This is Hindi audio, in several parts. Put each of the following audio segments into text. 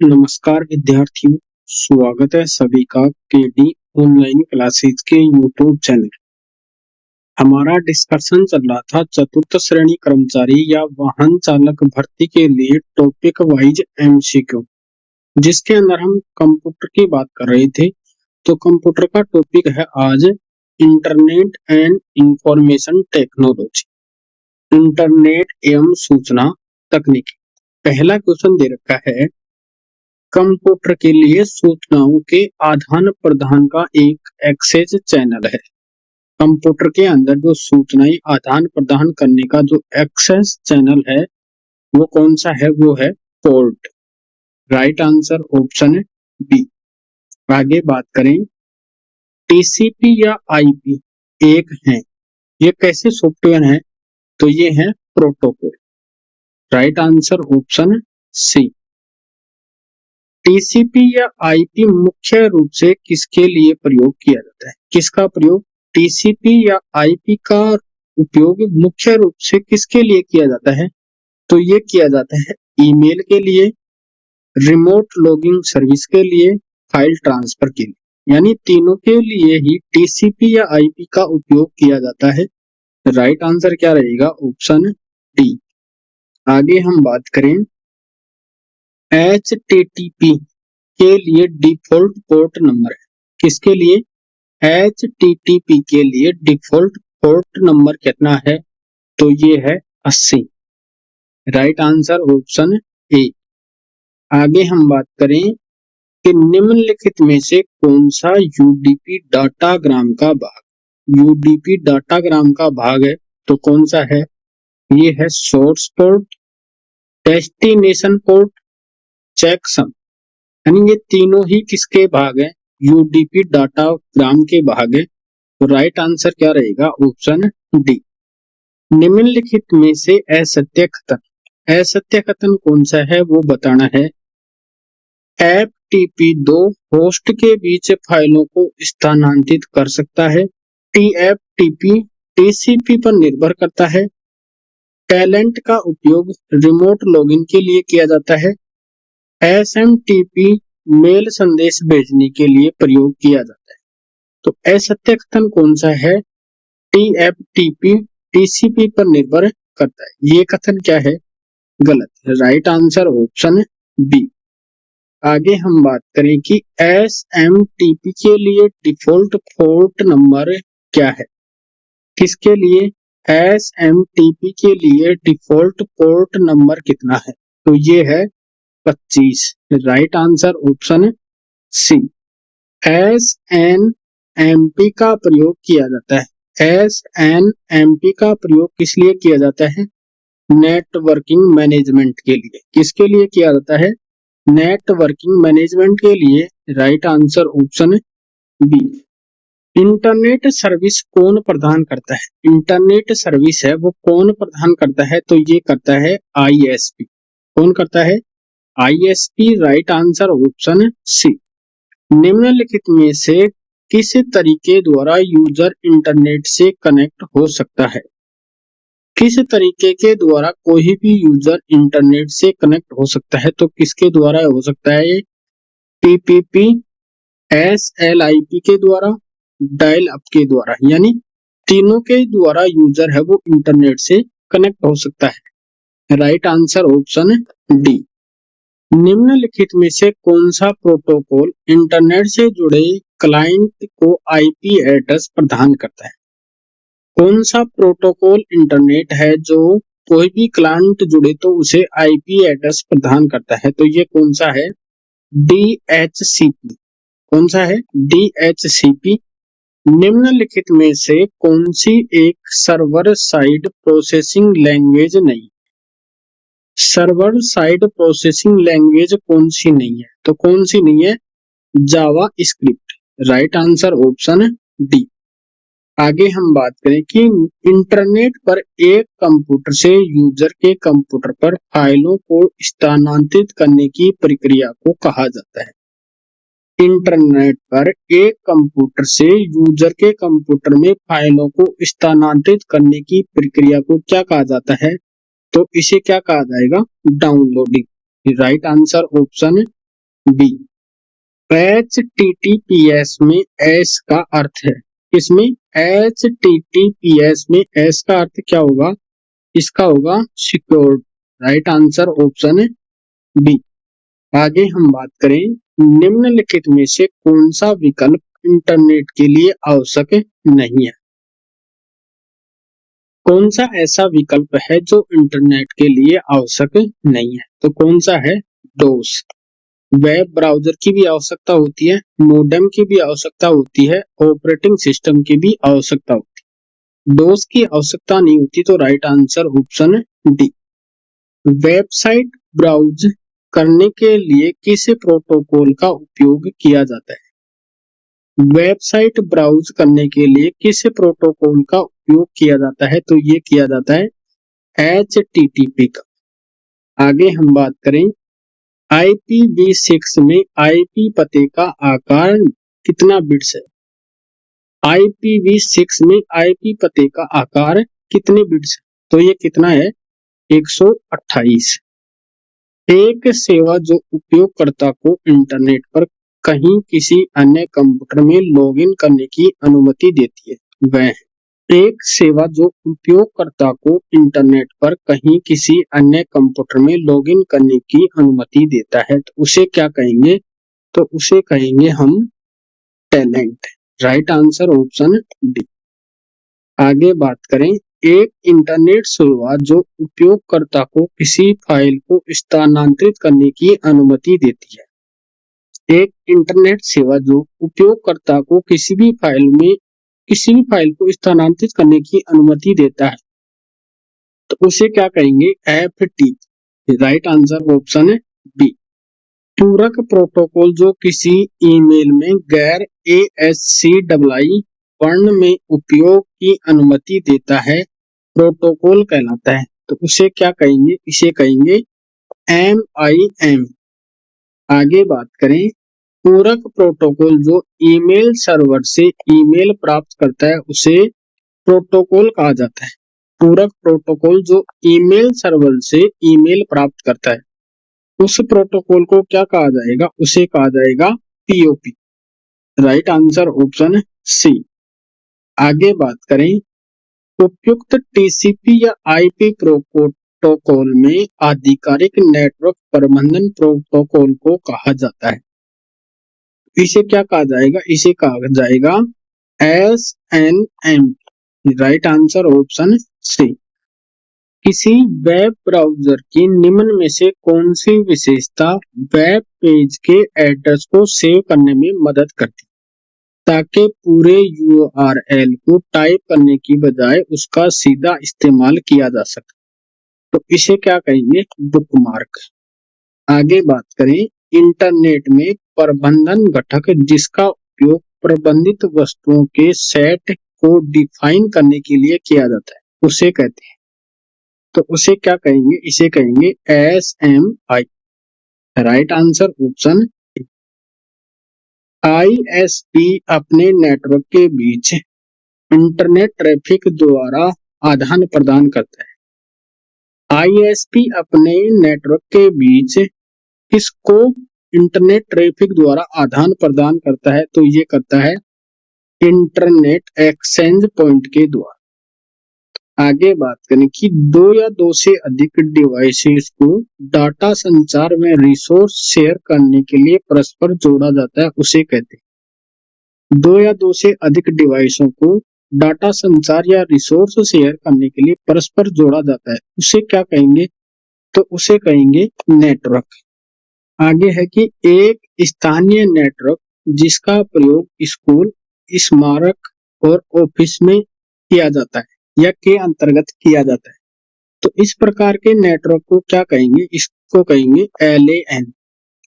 नमस्कार विद्यार्थियों, स्वागत है सभी का केडी ऑनलाइन क्लासेज के यूट्यूब चैनल। हमारा डिस्कशन चल रहा था चतुर्थ श्रेणी कर्मचारी या वाहन चालक भर्ती के लिए टॉपिक वाइज एमसीक्यू, जिसके अंदर हम कंप्यूटर की बात कर रहे थे। तो कंप्यूटर का टॉपिक है आज internet and information technology, internet एवं सूचना तकनीकी। पहला क्वेश्चन दे रखा है, कंप्यूटर के लिए सूचनाओं के आदान प्रदान का एक एक्सेस चैनल है। कंप्यूटर के अंदर जो सूचनाएं आदान प्रदान करने का जो एक्सेस चैनल है वो कौन सा है? वो है पोर्ट। राइट आंसर ऑप्शन है बी। आगे बात करें, टीसीपी या आईपी एक है, ये कैसे सॉफ्टवेयर है? तो ये है protocol. Right answer option C. TCP या आईपी मुख्य रूप से किसके लिए प्रयोग किया जाता है? किसका प्रयोग? टीसीपी या आईपी का उपयोग मुख्य रूप से किसके लिए किया जाता है? तो ये किया जाता है ईमेल के लिए, रिमोट लॉगिंग सर्विस के लिए, फाइल ट्रांसफर के लिए, यानी तीनों के लिए ही टीसीपी या आईपी का उपयोग किया जाता है। राइट आंसर क्या रहेगा? Option D. आगे हम बात करें, HTTP के लिए डिफॉल्ट पोर्ट नंबर है। किसके लिए? HTTP के लिए डिफॉल्ट पोर्ट नंबर कितना है? तो ये है 80। Right answer option A. आगे हम बात करें कि निम्नलिखित में से कौन सा यूडीपी डाटाग्राम का भाग, यूडीपी डाटाग्राम का भाग है? तो कौन सा है? ये है source port, destination port, checksum, यानी ये तीनों ही किसके भाग है? यूडीपी डाटाग्राम के भाग है। तो राइट आंसर क्या रहेगा? Option D. निम्नलिखित में से असत्य कथन, असत्य कथन कौन सा है वो बताना है। एफटीपी दो होस्ट के बीच फाइलों को स्थानांतरित कर सकता है। टीएफटीपी टीसीपी पर निर्भर करता है। टैलेंट का उपयोग रिमोट लॉगिन के लिए किया जाता है। एसएमटीपी मेल संदेश भेजने के लिए प्रयोग किया जाता है। तो असत्य कथन कौन सा है? टीएफटीपी टीसीपी पर निर्भर करता है। ये कथन क्या है? गलत है। Right answer option B. आगे हम बात करें कि एसएमटीपी के लिए डिफॉल्ट पोर्ट नंबर क्या है? किसके लिए? एसएमटीपी के लिए डिफॉल्ट पोर्ट नंबर कितना है? तो ये है 25। Right answer option C. SNMP का प्रयोग किया जाता है। एसएनएमपी का प्रयोग किस लिए किया जाता है? नेटवर्किंग मैनेजमेंट के लिए। किसके लिए किया जाता है? नेटवर्किंग मैनेजमेंट के लिए। Right answer option B. Internet service कौन प्रदान करता है? इंटरनेट सर्विस है वो कौन प्रदान करता है? तो ये करता है आईएसपी। कौन करता है? ISP. Right answer option C. निम्नलिखित में से किस तरीके द्वारा यूजर इंटरनेट से कनेक्ट हो सकता है? किस तरीके के द्वारा कोई भी यूजर इंटरनेट से कनेक्ट हो सकता है? तो किसके द्वारा हो सकता है? टीपीपी, एसएलआईपी के द्वारा, डायल अप के द्वारा, यानी तीनों के द्वारा यूजर है वो इंटरनेट से कनेक्ट हो सकता है। Right answer option D. निम्नलिखित में से कौन सा प्रोटोकॉल इंटरनेट से जुड़े क्लाइंट को आईपी एड्रेस प्रदान करता है? कौन सा प्रोटोकॉल इंटरनेट है जो कोई भी क्लाइंट जुड़े तो उसे आईपी एड्रेस प्रदान करता है? तो ये कौन सा है? डीएचसीपी। कौन सा है? डीएचसीपी। निम्नलिखित में से कौन सी एक सर्वर साइड प्रोसेसिंग लैंग्वेज नहीं? सर्वर साइड प्रोसेसिंग लैंग्वेज कौन सी नहीं है? तो कौन सी नहीं है? JavaScript. Right answer option D. आगे हम बात करें कि इंटरनेट पर एक कंप्यूटर से यूजर के कंप्यूटर पर फाइलों को स्थानांतरित करने की प्रक्रिया को कहा जाता है। इंटरनेट पर एक कंप्यूटर से यूजर के कंप्यूटर में फाइलों को स्थानांतरित करने की प्रक्रिया को क्या कहा जाता है? तो इसे क्या कहा जाएगा? Downloading. Right answer option B. HTTPS में एस का अर्थ है, इसमें HTTPS में एस का अर्थ क्या होगा? इसका होगा सिक्योर्ड। राइट आंसर ऑप्शन है बी। आगे हम बात करें, निम्नलिखित में से कौन सा विकल्प इंटरनेट के लिए आवश्यक नहीं है? कौन सा ऐसा विकल्प है जो इंटरनेट के लिए आवश्यक नहीं है? तो कौन सा है? डोस। वेब ब्राउजर की भी आवश्यकता होती है, मोडेम की भी आवश्यकता होती है, ऑपरेटिंग सिस्टम की भी आवश्यकता होती है। डोस की आवश्यकता नहीं होती, तो right answer option D. Website browse करने के लिए किस प्रोटोकॉल का उपयोग किया जाता है? वेबसाइट ब्राउज करने के लिए किस प्रोटोकॉल का उपयोग किया जाता है? तो ये किया जाता है HTTP का। आगे हम बात करें, IPv6 में IP पते का आकार कितना बिट्स है? IPv6 में IP पते का आकार कितने बिट्स है? तो ये कितना है? 128। एक सेवा जो उपयोगकर्ता को इंटरनेट पर कहीं किसी अन्य कंप्यूटर में लॉगिन करने की अनुमति देती है, वह एक सेवा जो उपयोगकर्ता को इंटरनेट पर कहीं किसी अन्य कंप्यूटर में लॉगिन करने की अनुमति देता है, तो उसे क्या कहेंगे? तो उसे कहेंगे हम tenant. Right answer option D. आगे बात करें, एक इंटरनेट सेवा जो उपयोगकर्ता को किसी फाइल को स्थानांतरित करने की अनुमति देती है। एक इंटरनेट सेवा जो उपयोगकर्ता को किसी भी फाइल को स्थानांतरित करने की अनुमति देता है, तो उसे क्या कहेंगे? FTP। राइट आंसर ऑप्शन है बी। पूरक प्रोटोकॉल जो किसी ईमेल में गैर ASCII वर्ण में उपयोग की अनुमति देता है, प्रोटोकॉल कहलाता है, तो उसे क्या कहेंगे? इसे कहेंगे MIM। आगे बात करें, पूरक प्रोटोकॉल जो ईमेल सर्वर से ईमेल प्राप्त करता है, उसे प्रोटोकॉल कहा जाता है। पूरक प्रोटोकॉल जो ईमेल सर्वर से ईमेल प्राप्त करता है, उस प्रोटोकॉल को क्या कहा जाएगा? उसे कहा जाएगा POP। Right answer option C. आगे बात करें, उपयुक्त TCP या IP प्रोटोकॉल में आधिकारिक नेटवर्क प्रबंधन प्रोटोकॉल को कहा जाता है। इसे क्या कहा जाएगा? इसे कहा जाएगा SNMP। Right answer option C. किसी वेब ब्राउज़र की निम्न में से कौन सी विशेषता वेब पेज के एड्रेस को सेव करने में मदद करती है, ताकि पूरे URL को टाइप करने की बजाय उसका सीधा इस्तेमाल किया जा सके? तो इसे क्या कहेंगे? बुकमार्क। आगे बात करें, इंटरनेट में प्रबंधन घटक जिसका उपयोग प्रबंधित वस्तुओं के सेट को डिफाइन करने के लिए किया जाता है, उसे कहते हैं, तो उसे क्या कहेंगे? इसे कहेंगे SMI। Right answer option ISP अपने नेटवर्क के बीच इंटरनेट ट्रैफिक द्वारा आदान प्रदान करता है। ISP अपने नेटवर्क के बीच किसको इंटरनेट ट्रैफिक द्वारा आदान प्रदान करता है? तो ये करता है इंटरनेट एक्सचेंज पॉइंट के द्वारा। आगे बात करें कि दो या दो से अधिक डिवाइसेस को डाटा संचार में रिसोर्स शेयर करने के लिए परस्पर जोड़ा जाता है, उसे कहते हैं। दो या दो से अधिक डिवाइसों को डाटा संचार या रिसोर्स शेयर करने के लिए परस्पर जोड़ा जाता है, उसे क्या कहेंगे? तो उसे कहेंगे नेटवर्क। आगे है कि एक स्थानीय नेटवर्क जिसका प्रयोग स्कूल, स्मारक और ऑफिस में किया जाता है या के अंतर्गत किया जाता है, तो इस प्रकार के नेटवर्क को क्या कहेंगे? इसको कहेंगे LAN,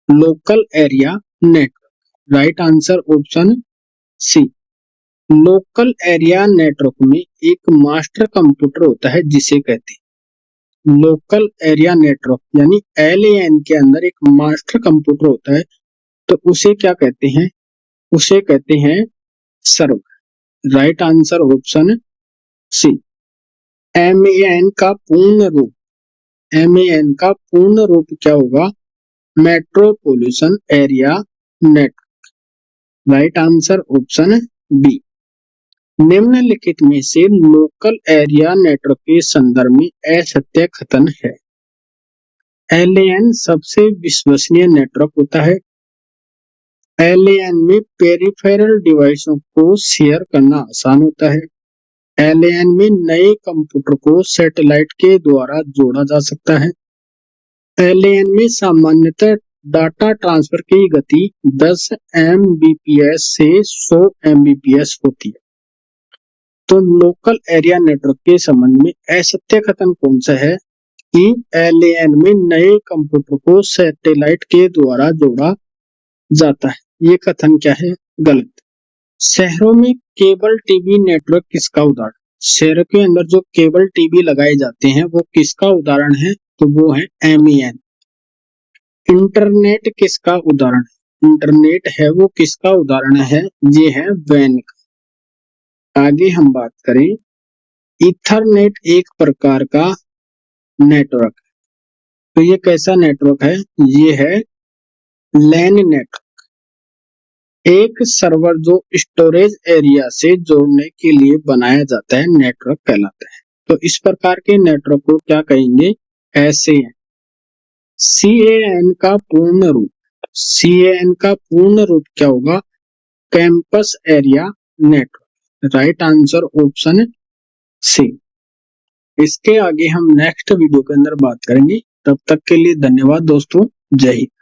local area network. Right answer option C. Local area network में एक मास्टर कंप्यूटर होता है जिसे कहते हैं लोकल एरिया नेटवर्क, यानी LAN के अंदर एक मास्टर कंप्यूटर होता है, तो उसे क्या कहते हैं? उसे कहते हैं server. Right answer option C. MAN का पूर्ण रूप क्या होगा? Metropolitan area network. Right answer option B. निम्नलिखित में से लोकल एरिया नेटवर्क के संदर्भ में असत्य कथन है। LAN सबसे विश्वसनीय नेटवर्क होता है। LAN में पेरिफेरल डिवाइसों को शेयर करना आसान होता है। LAN में नए कंप्यूटर को सैटेलाइट के द्वारा जोड़ा जा सकता है। LAN में सामान्यतः डाटा ट्रांसफर की गति 10 Mbps से 100 Mbps होती है। तो लोकल एरिया नेटवर्क के संबंध में असत्य कथन कौन सा है कि LAN में नए कंप्यूटर को सैटेलाइट के द्वारा जोड़ा जाता है। ये कथन क्या है? गलत। शहरों में केबल टीवी नेटवर्क किसका उदाहरण? शहरों के अंदर जो केबल टीवी लगाए जाते हैं वो किसका उदाहरण है? तो वो है MEN। इंटरनेट किसका उदाहरण है? इंटरनेट है वो किसका उदाहरण है? ये है WAN का। आगे हम बात करें, ईथरनेट एक प्रकार का नेटवर्क। तो ये कैसा नेटवर्क है? ये है LAN नेटवर्क। एक सर्वर जो स्टोरेज एरिया से जोड़ने के लिए बनाया जाता है नेटवर्क कहलाता है। तो इस प्रकार के नेटवर्क को क्या कहेंगे? SAN। CAN का पूर्ण रूप, CAN का पूर्ण रूप क्या होगा? Campus area network. Right answer option C. इसके आगे हम नेक्स्ट वीडियो के अंदर बात करेंगे। तब तक के लिए धन्यवाद दोस्तों। जय हिंद।